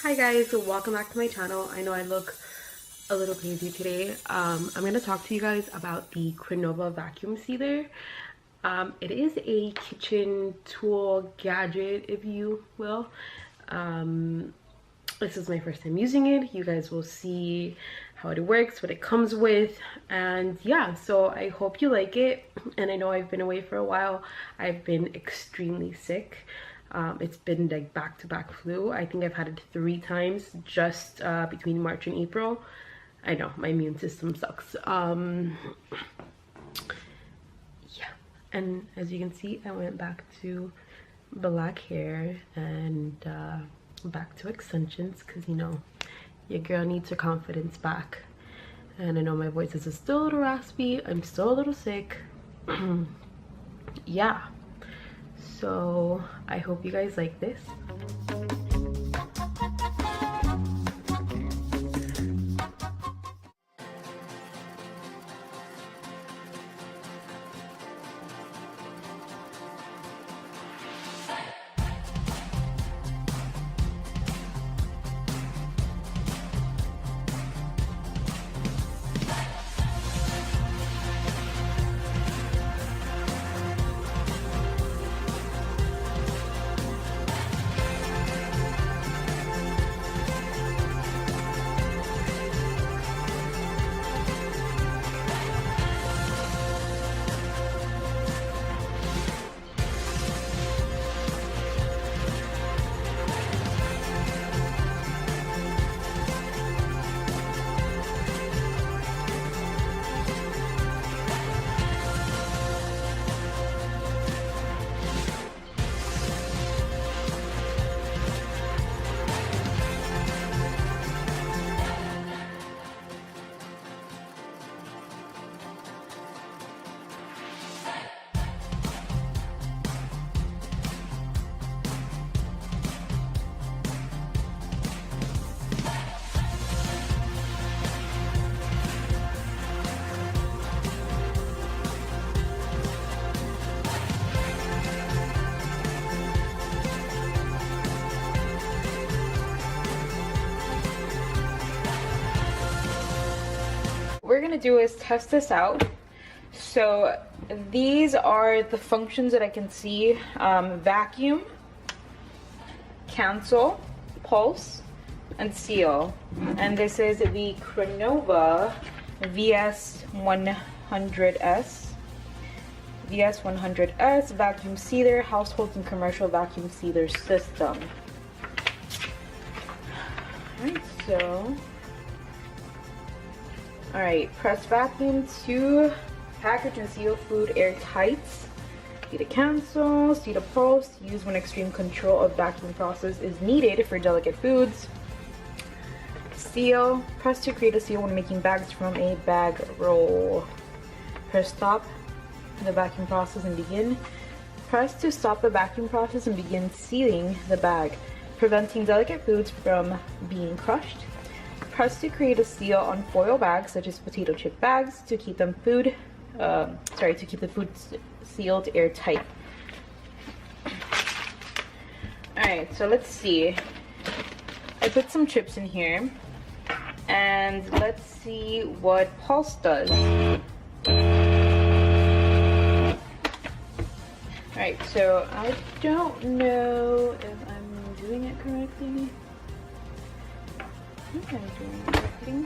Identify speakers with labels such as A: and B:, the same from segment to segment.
A: Hi guys, welcome back to my channel. I know I look a little crazy today. I'm going to talk to you guys about the Crenova vacuum sealer. It is a kitchen tool gadget, if you will. This is my first time using it. You guys will see how it works, what it comes with, and yeah, so I hope you like it. And I know I've been away for a while. I've been extremely sick. It's been like back-to-back flu. I think I've had it 3 times just between March and April. I know, my immune system sucks. Yeah, and as you can see, I went back to black hair and back to extensions because, you know, your girl needs her confidence back. And I know my voice is still a little raspy. I'm still a little sick. Yeah. So I hope you guys like this. What we're gonna do is test this out. So these are the functions that I can see: vacuum, cancel, pulse, and seal. And this is the Crenova VS100S. VS100S vacuum sealer, household and commercial vacuum sealer system. Alright, so alright, press vacuum to package and seal food airtight. See to cancel, see to pulse, use when extreme control of vacuum process is needed for delicate foods. Seal, press to create a seal when making bags from a bag roll. Press stop the vacuum process and begin. Press to stop the vacuum process and begin sealing the bag, preventing delicate foods from being crushed. Press to create a seal on foil bags such as potato chip bags to keep them to keep the food sealed airtight. Alright, so let's see. I put some chips in here and let's see what pulse does. Alright, so I don't know if I'm doing it correctly. I think I'm doing it correctly.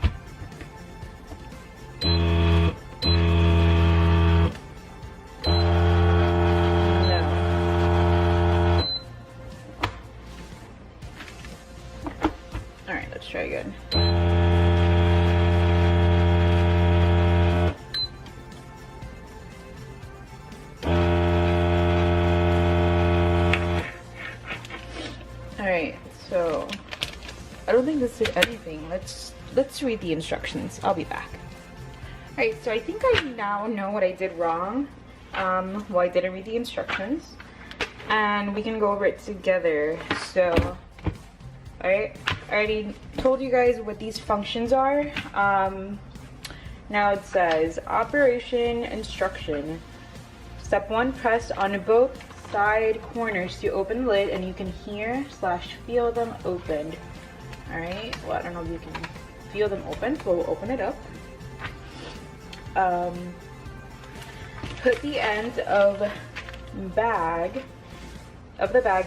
A: No. Alright, let's try again. Alright, so I don't think this did anything. Let's read the instructions. I'll be back. Alright, so I think I now know what I did wrong. Well, I didn't read the instructions. And we can go over it together. So, alright, I already told you guys what these functions are. Now it says operation instruction. Step 1, press on both side corners to open the lid and you can hear/feel them opened. All right, well, I don't know if you can feel them open, so we'll open it up. Put the end of the bag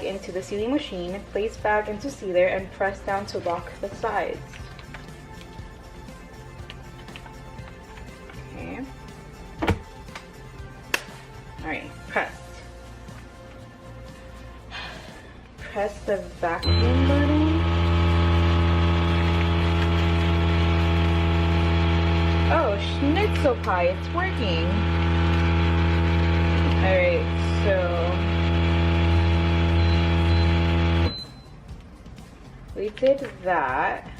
A: into the sealing machine, place bag into sealer, and press down to lock the sides. Okay. Alright, press. Press the vacuum button. Oh, schnitzel pie, it's working. Alright, so we did that.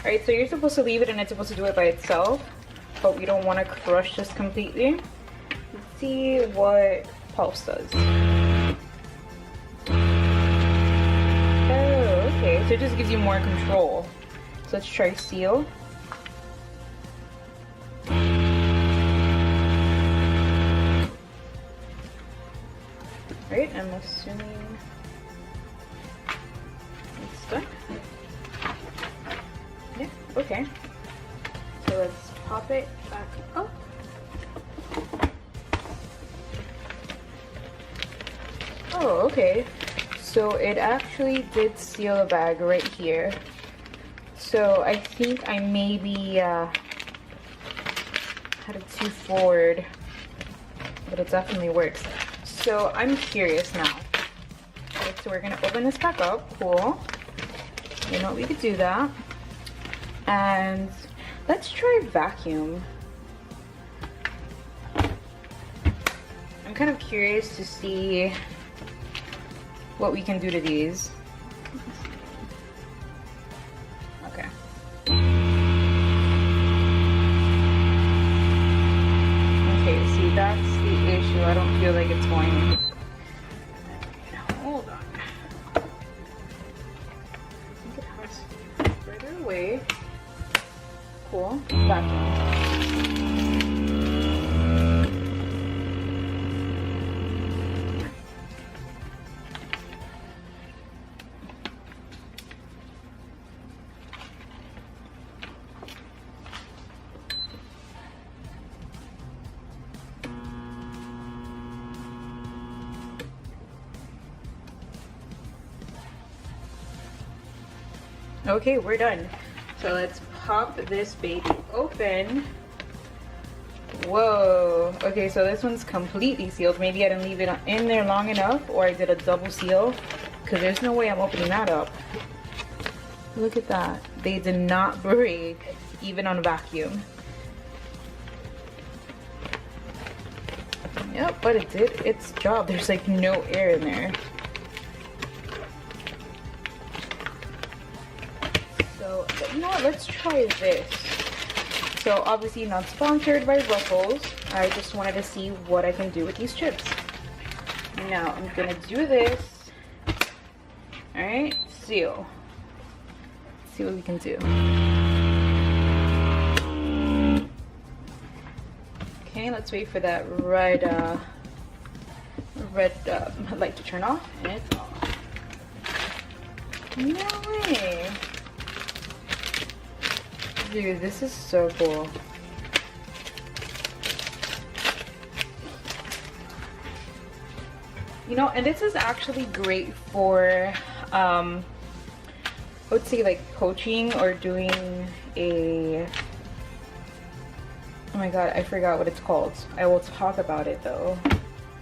A: Alright, so you're supposed to leave it and it's supposed to do it by itself, but we don't want to crush this completely. Let's see what pulse does. Oh, okay, so it just gives you more control. So let's try seal. Right, I'm assuming it's stuck. Yeah, okay. So let's pop it back up. Oh, okay. So it actually did seal the bag right here. So I think I maybe had it too forward, but it definitely works. So I'm curious now. Okay, so we're gonna open this back up. Cool. You know, we could do that. And let's try vacuum. I'm kind of curious to see what we can do to these. Okay. Okay, see, that's the issue. I don't feel like it's going. Hold on. I think it has further away. Cool. Vacuum. Okay, we're done. So let's pop this baby open. Whoa. Okay, so this one's completely sealed. Maybe I didn't leave it in there long enough, or I did a double seal, because there's no way I'm opening that up. Look at that. They did not break, even on vacuum. Yep, but it did its job. There's like no air in there. But you know what, let's try this. So obviously not sponsored by Ruffles. I just wanted to see what I can do with these chips. Now I'm gonna do this. Alright, seal. Let's see what we can do. Okay, let's wait for that red light to turn off, and it's off. No way. Dude, this is so cool. You know, and this is actually great for, I would say like poaching or doing a, oh my god, I forgot what it's called. I will talk about it though,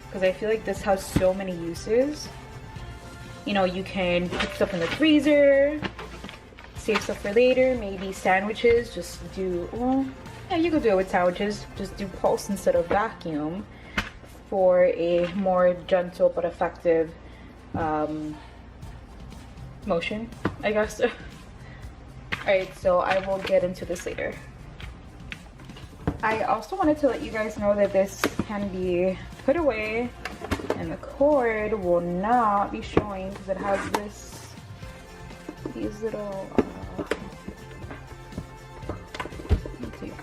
A: because I feel like this has so many uses. You know, you can put stuff in the freezer, save stuff for later, maybe sandwiches, just do, well, yeah, you could do it with sandwiches, just do pulse instead of vacuum for a more gentle but effective motion, I guess. Alright, so I will get into this later. I also wanted to let you guys know that this can be put away and the cord will not be showing because it has these little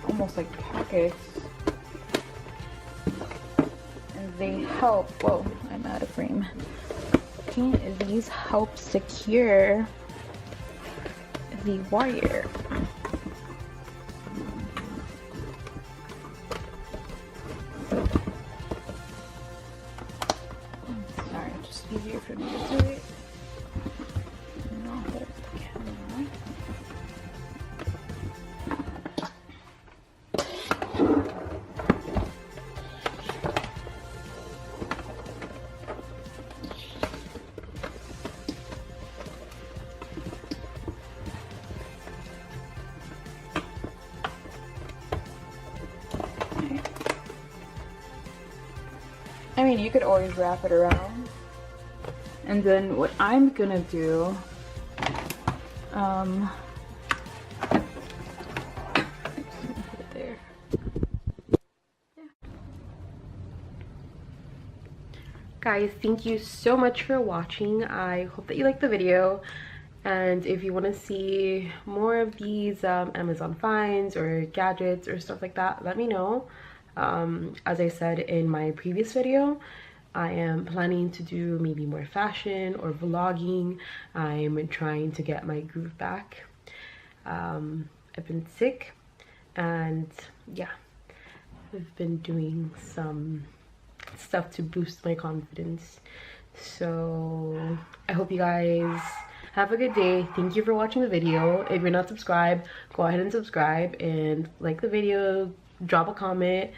A: almost like pockets, and they help. Whoa, I'm out of frame. working. These help secure the wire. Sorry, just easier for me to do it. Not hold the camera. I mean, you could always wrap it around. And then what I'm gonna do, put it there. Yeah.
B: Guys, thank you so much for watching. I hope that you liked the video. And if you want to see more of these Amazon finds or gadgets or stuff like that, let me know. As I said in my previous video, I am planning to do maybe more fashion or vlogging. I'm trying to get my groove back. I've been sick, and yeah, I've been doing some stuff to boost my confidence. So I hope you guys have a good day. Thank you for watching the video. If you're not subscribed, go ahead and subscribe and like the video, drop a comment,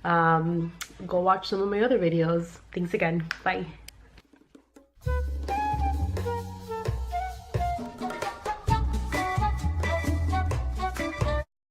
B: go watch some of my other videos. Thanks again. Bye.